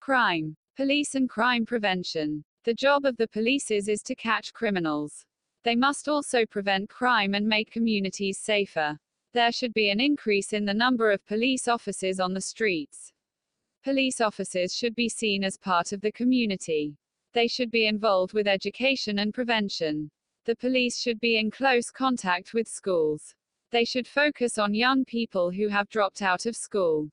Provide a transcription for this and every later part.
Crime. Police and crime prevention. The job of the polices is to catch criminals. They must also prevent crime and make communities safer. There should be an increase in the number of police officers on the streets. Police officers should be seen as part of the community. They should be involved with education and prevention. The police should be in close contact with schools. They should focus on young people who have dropped out of school.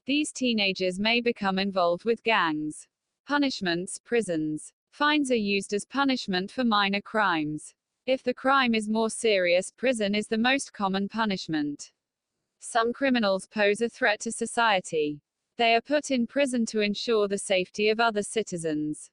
These teenagers may become involved with gangs. Punishments. Prisons. Fines are used as punishment for minor crimes. If the crime is more serious, prison is the most common punishment. Some criminals pose a threat to society. They are put in prison to ensure the safety of other citizens.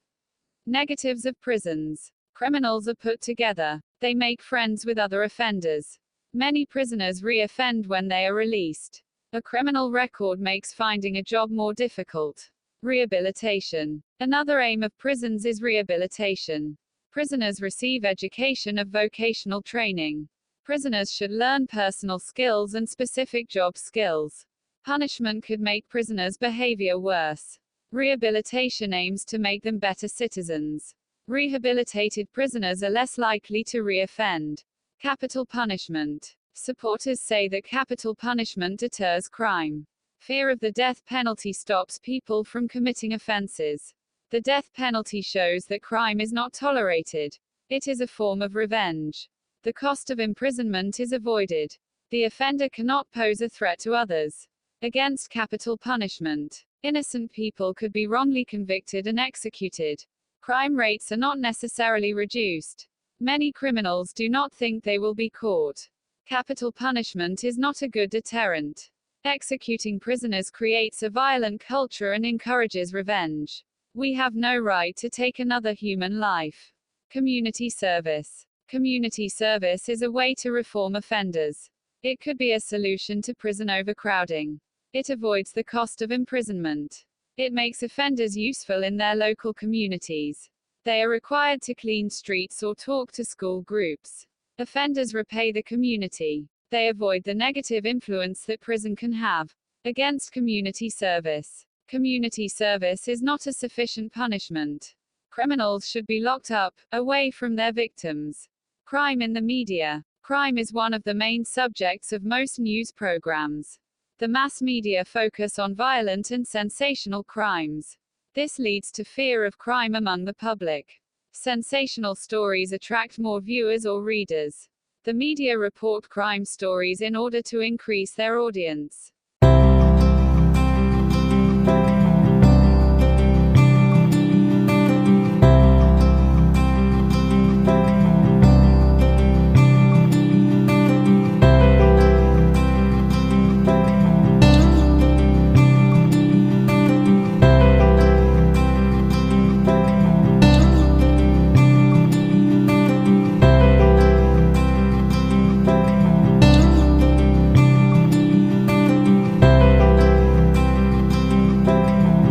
Negatives of prisons. Criminals are put together. They make friends with other offenders. Many prisoners re-offend when they are released. A criminal record makes finding a job more difficult. Rehabilitation. Another aim of prisons is rehabilitation. Prisoners receive education of vocational training. Prisoners should learn personal skills and specific job skills. Punishment could make prisoners' behavior worse. Rehabilitation aims to make them better citizens. Rehabilitated prisoners are less likely to re-offend. Capital punishment. Supporters say that capital punishment deters crime. Fear of the death penalty stops people from committing offenses. The death penalty shows that crime is not tolerated. It is a form of revenge. The cost of imprisonment is avoided. The offender cannot pose a threat to others. Against capital punishment. Innocent people could be wrongly convicted and executed. Crime rates are not necessarily reduced. Many criminals do not think they will be caught. Capital punishment is not a good deterrent. Executing prisoners creates a violent culture and encourages revenge. We have no right to take another human life. Community service. Community service is a way to reform offenders. It could be a solution to prison overcrowding. It avoids the cost of imprisonment. It makes offenders useful in their local communities. They are required to clean streets or talk to school groups. Offenders repay the community. They avoid the negative influence that prison can have. Against community service. Community service is not a sufficient punishment. Criminals should be locked up, away from their victims. Crime in the media. Crime is one of the main subjects of most news programs. The mass media focus on violent and sensational crimes. This leads to fear of crime among the public. Sensational stories attract more viewers or readers. The media report crime stories in order to increase their audience.